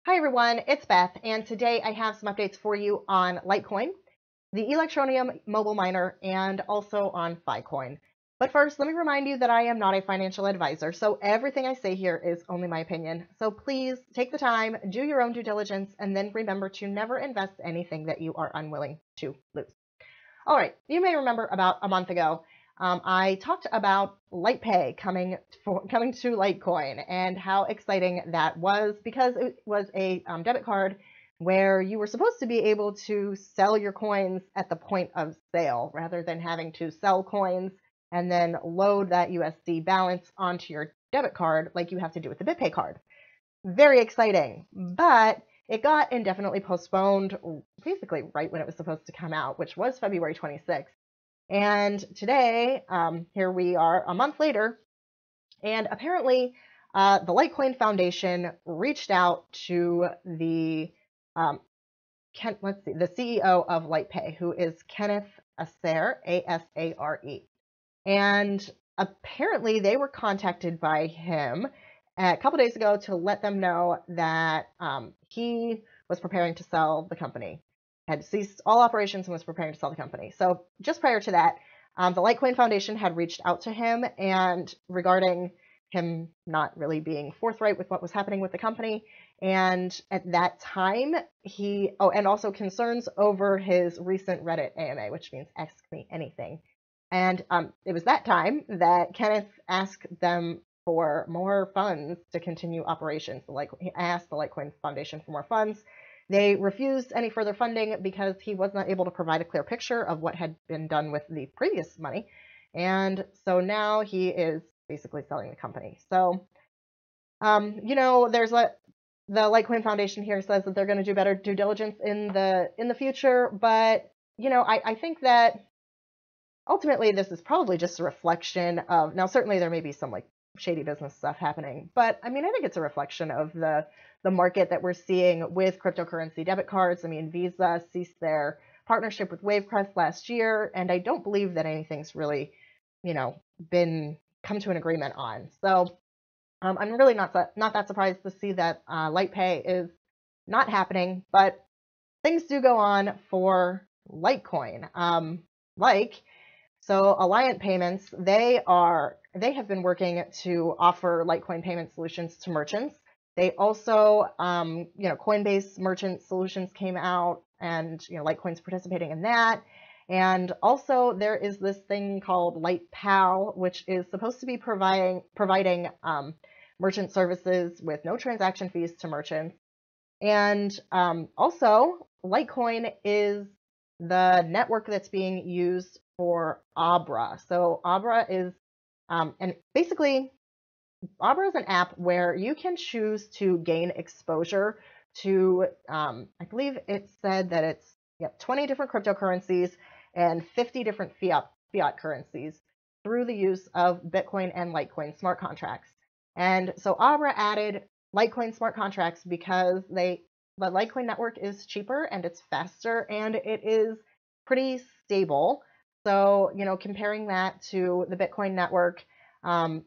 Hi everyone, it's Beth, and today I have some updates for you on Litecoin, the Electroneum mobile miner, and also on FiCoin. But first, let me remind you that I am not a financial advisor, so everything I say here is only my opinion. So please take the time, do your own due diligence, and then remember to never invest anything that you are unwilling to lose. All right, you may remember about a month ago, I talked about LitePay coming to Litecoin and how exciting that was because it was a debit card where you were supposed to be able to sell your coins at the point of sale rather than having to sell coins and then load that USD balance onto your debit card like you have to do with the BitPay card. Very exciting, but it got indefinitely postponed basically right when it was supposed to come out, which was February 26th. And today, here we are a month later, and apparently the Litecoin Foundation reached out to the the CEO of LitePay, who is Kenneth Asare, A-S-A-R-E. And apparently they were contacted by him a couple days ago to let them know that he was preparing to sell the company, had ceased all operations and was preparing to sell the company. So just prior to that, the Litecoin Foundation had reached out to him and regarding him not really being forthright with what was happening with the company. And at that time, and also concerns over his recent Reddit AMA, which means ask me anything. And it was that time that Kenneth asked them for more funds to continue operations. He asked the Litecoin Foundation for more funds. They refused any further funding because he was not able to provide a clear picture of what had been done with the previous money. And so now he is basically selling the company. So, there's the Litecoin Foundation here says that they're going to do better due diligence in the future. But, I think that ultimately this is probably just a reflection of, now certainly there may be some like shady business stuff happening, but I think it's a reflection of the market that we're seeing with cryptocurrency debit cards. Visa ceased their partnership with Wavecrest last year, and I don't believe that anything's really, been come to an agreement on. So I'm really not that surprised to see that LitePay is not happening, but things do go on for Litecoin. So Alliant Payments, they have been working to offer Litecoin payment solutions to merchants. They also, Coinbase merchant solutions came out, and Litecoin's participating in that. And also there is this thing called LitePay, which is supposed to be providing merchant services with no transaction fees to merchants. And also Litecoin is the network that's being used for Abra. So Abra is, and basically Abra is an app where you can choose to gain exposure to, I believe it said that it's 20 different cryptocurrencies and 50 different fiat currencies through the use of Bitcoin and Litecoin smart contracts. And so Abra added Litecoin smart contracts because the Litecoin network is cheaper and it's faster and it is pretty stable. So, comparing that to the Bitcoin network, I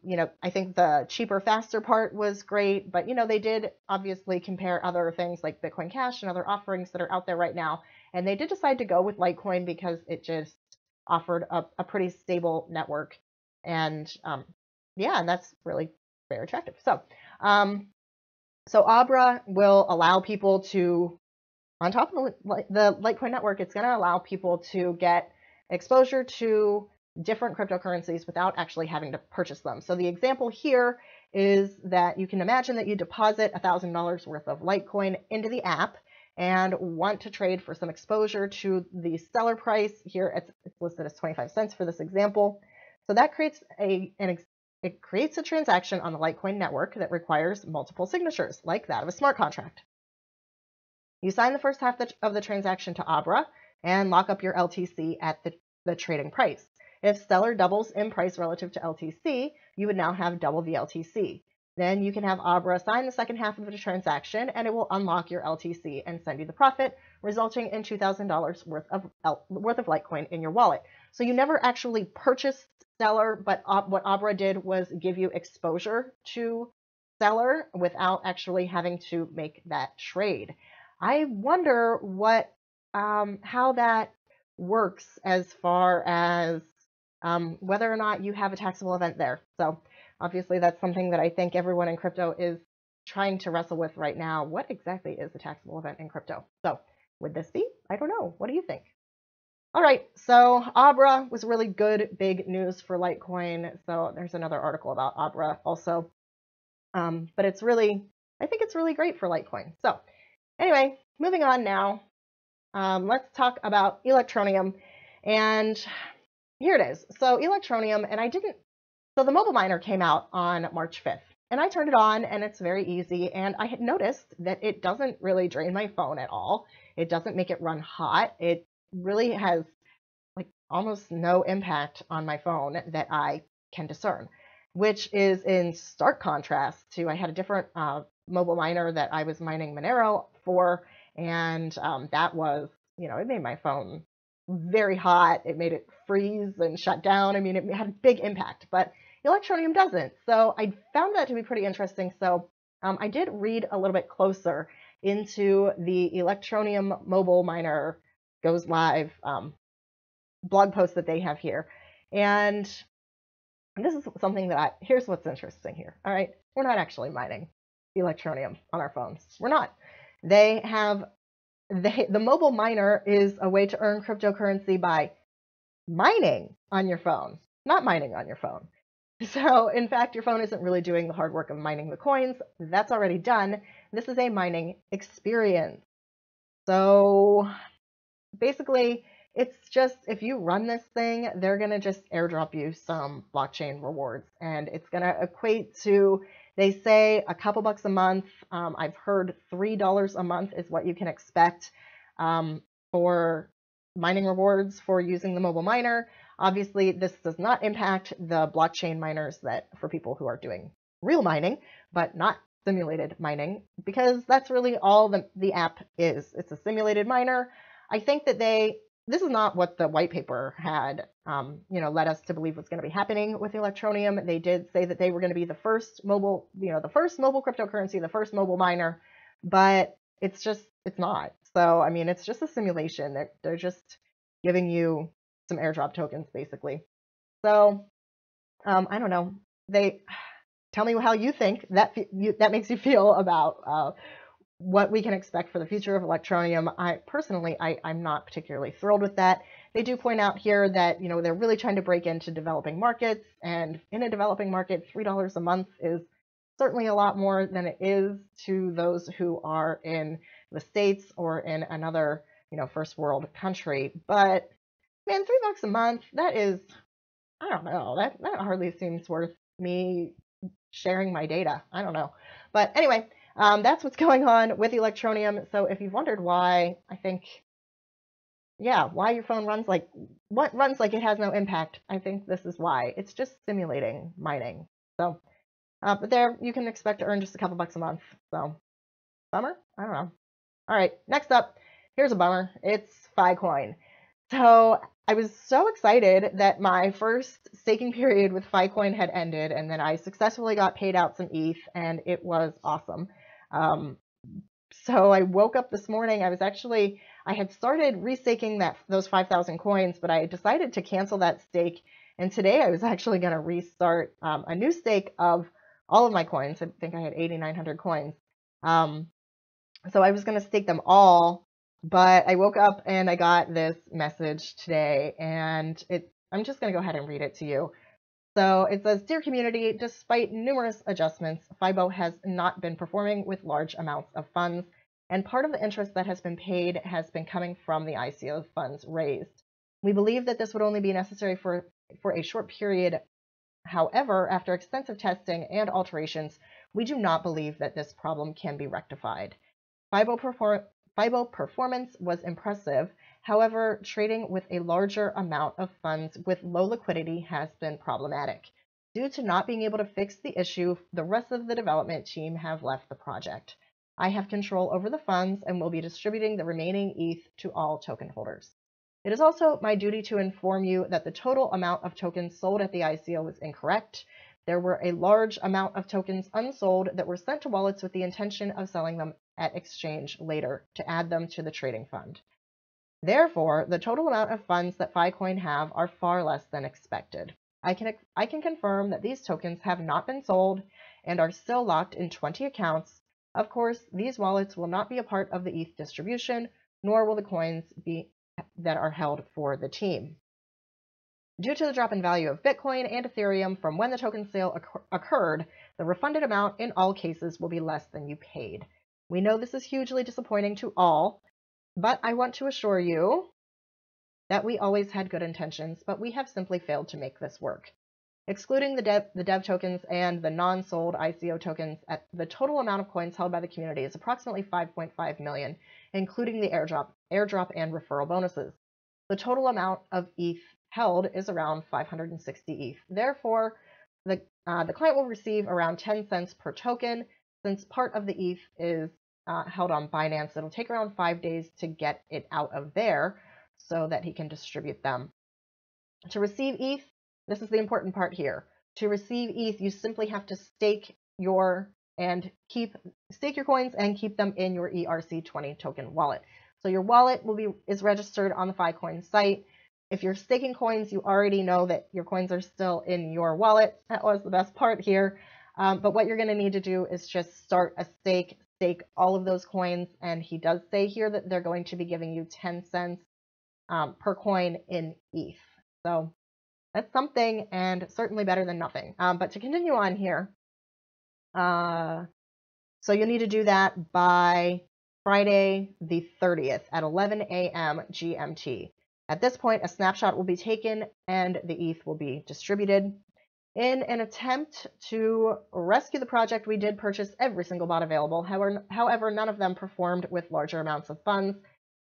think the cheaper, faster part was great, but, they did obviously compare other things like Bitcoin Cash and other offerings that are out there right now. And they did decide to go with Litecoin because it just offered a pretty stable network. And and that's really very attractive. So, so Abra will allow people to, on top of the Litecoin network, it's going to allow people to get exposure to different cryptocurrencies without actually having to purchase them. So the example here is that you can imagine that you deposit $1,000 worth of Litecoin into the app and want to trade for some exposure to the seller price. Here it's listed as 25 cents for this example. So that creates it creates a transaction on the Litecoin network that requires multiple signatures, like that of a smart contract. You sign the first half of the transaction to Abra and lock up your LTC at the trading price. If seller doubles in price relative to LTC, you would now have double the LTC. Then you can have Abra sign the second half of the transaction and it will unlock your LTC and send you the profit, resulting in $2,000 worth of Litecoin in your wallet. So you never actually purchased Stellar, but what Abra did was give you exposure to seller without actually having to make that trade. I wonder what how that works as far as whether or not you have a taxable event there. So obviously that's something that I think everyone in crypto is trying to wrestle with right now. What exactly is a taxable event in crypto? So would this be? I don't know. What do you think? All right, so Abra was really good, big news for Litecoin. So there's another article about Abra also. But it's really, I think it's really great for Litecoin. So anyway, moving on now, let's talk about Electroneum. And here it is. So Electroneum, and so the mobile miner came out on March 5th. And I turned it on, and it's very easy. And I had noticed that it doesn't really drain my phone at all. It doesn't make it run hot. It really has like almost no impact on my phone that I can discern, which is in stark contrast to I had a different mobile miner that I was mining Monero for, and that was, it made my phone very hot. It made it freeze and shut down. I mean, it had a big impact, but Electroneum doesn't. So I found that to be pretty interesting. So I did read a little bit closer into the Electroneum mobile miner goes live blog post that they have here. And this is something that here's what's interesting here. All right. We're not actually mining Electroneum on our phones. We're not. They have the mobile miner is a way to earn cryptocurrency by mining on your phone, not mining on your phone. So in fact, your phone isn't really doing the hard work of mining the coins. That's already done. This is a mining experience. So basically, it's just if you run this thing, they're going to just airdrop you some blockchain rewards. And it's going to equate to, they say, a couple bucks a month. I've heard $3 a month is what you can expect for mining rewards for using the mobile miner. Obviously, this does not impact the blockchain miners that for people who are doing real mining, but not simulated mining, because that's really all the app is. It's a simulated miner. I think that this is not what the white paper had, led us to believe was going to be happening with Electroneum. They did say that they were going to be the first mobile, the first mobile cryptocurrency, the first mobile miner, but it's not. So, I mean, it's just a simulation. They're just giving you some airdrop tokens, basically. So, I don't know. Tell me how you think that makes you feel about what we can expect for the future of Electroneum. I'm not particularly thrilled with that. They do point out here that, they're really trying to break into developing markets, and in a developing market, $3 a month is certainly a lot more than it is to those who are in the States or in another, first world country. But man, $3 a month, that is, I don't know, that hardly seems worth me sharing my data. I don't know. But anyway, that's what's going on with Electroneum. So if you've wondered why, I think, why your phone runs like it has no impact, I think this is why. It's just simulating mining. So, but there you can expect to earn just a couple bucks a month. So, bummer? I don't know. All right, next up, here's a bummer. It's FiCoin. So I was so excited that my first staking period with FiCoin had ended, and then I successfully got paid out some ETH, and it was awesome. So I woke up this morning. I had started restaking those 5,000 coins, but I decided to cancel that stake. And today I was actually going to restart a new stake of all of my coins. I think I had 8,900 coins. So I was going to stake them all, but I woke up and I got this message today, and I'm just going to go ahead and read it to you. So it says, "Dear community, despite numerous adjustments, FIBO has not been performing with large amounts of funds, and part of the interest that has been paid has been coming from the ICO funds raised. We believe that this would only be necessary for a short period. However, after extensive testing and alterations, we do not believe that this problem can be rectified. FIBO performance was impressive. However, trading with a larger amount of funds with low liquidity has been problematic. Due to not being able to fix the issue, the rest of the development team have left the project. I have control over the funds and will be distributing the remaining ETH to all token holders. It is also my duty to inform you that the total amount of tokens sold at the ICO was incorrect. there were a large amount of tokens unsold that were sent to wallets with the intention of selling them at exchange later to add them to the trading fund. Therefore, the total amount of funds that FiCoin have are far less than expected. I can confirm that these tokens have not been sold and are still locked in 20 accounts. Of course, these wallets will not be a part of the ETH distribution, nor will the coins be that are held for the team. Due to the drop in value of Bitcoin and Ethereum from when the token sale occurred, the refunded amount in all cases will be less than you paid. We know this is hugely disappointing to all, but I want to assure you that we always had good intentions, but we have simply failed to make this work. Excluding the dev tokens and the non-sold ICO tokens, the total amount of coins held by the community is approximately 5.5 million, including the airdrop and referral bonuses. The total amount of ETH held is around 560 ETH. Therefore, the client will receive around 10 cents per token. Since part of the ETH is held on Binance, it'll take around 5 days to get it out of there so that he can distribute them. To receive ETH, this is the important part here. To receive ETH, you simply have to stake your coins and keep them in your ERC20 token wallet. So your wallet is registered on the FiCoin site. If you're staking coins, you already know that your coins are still in your wallet. That was the best part here. But what you're going to need to do is just start a stake all of those coins. And he does say here that they're going to be giving you 10 cents per coin in ETH. So that's something, and certainly better than nothing. But to continue on here, so you'll need to do that by Friday the 30th at 11 a.m. GMT. At this point, a snapshot will be taken and the ETH will be distributed. In an attempt to rescue the project, we did purchase every single bot available. However, none of them performed with larger amounts of funds,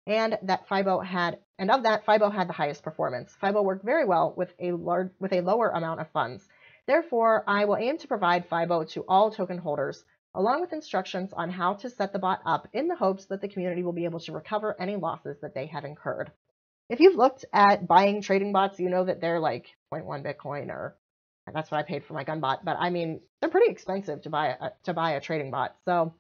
and FIBO had the highest performance. FIBO worked very well with a lower amount of funds. Therefore, I will aim to provide FIBO to all token holders, along with instructions on how to set the bot up in the hopes that the community will be able to recover any losses that they have incurred. If you've looked at buying trading bots, you know that they're like 0.1 Bitcoin, or that's what I paid for my gun bot. But I mean, they're pretty expensive to buy a trading bot. So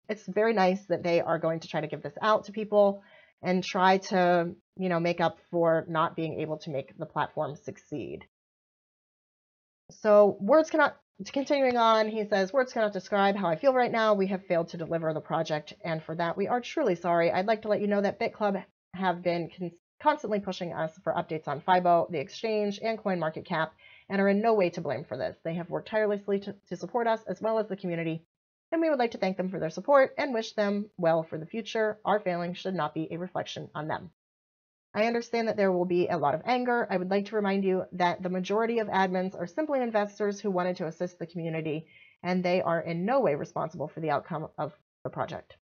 it's very nice that they are going to try to give this out to people and try to, make up for not being able to make the platform succeed. So continuing on, he says, words cannot describe how I feel right now. We have failed to deliver the project, and for that, we are truly sorry. I'd like to let you know that BitClub have been constantly pushing us for updates on FIBO, the exchange, and CoinMarketCap, and are in no way to blame for this. They have worked tirelessly to support us as well as the community, and we would like to thank them for their support and wish them well for the future. Our failing should not be a reflection on them. I understand that there will be a lot of anger. I would like to remind you that the majority of admins are simply investors who wanted to assist the community, and they are in no way responsible for the outcome of the project.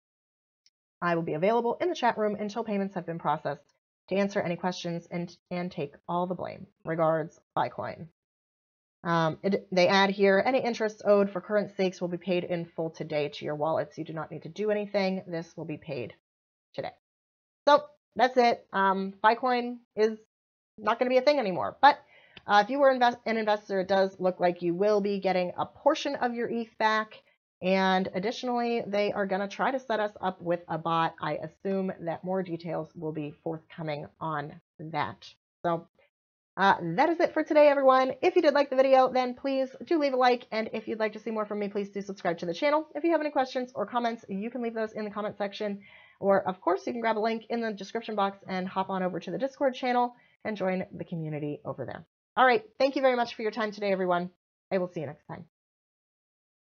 I will be available in the chat room until payments have been processed to answer any questions and take all the blame. Regards, FiCoin. They add here, any interest owed for current stakes will be paid in full today to your wallets. You do not need to do anything. This will be paid today. So that's it. FiCoin is not going to be a thing anymore. But if you were an investor, it does look like you will be getting a portion of your ETH back. And additionally, they are going to try to set us up with a bot. I assume that more details will be forthcoming on that. So that is it for today, everyone. If you did like the video, then please do leave a like. And if you'd like to see more from me, please do subscribe to the channel. If you have any questions or comments, you can leave those in the comment section. Or, of course, you can grab a link in the description box and hop on over to the Discord channel and join the community over there. All right. Thank you very much for your time today, everyone. I will see you next time.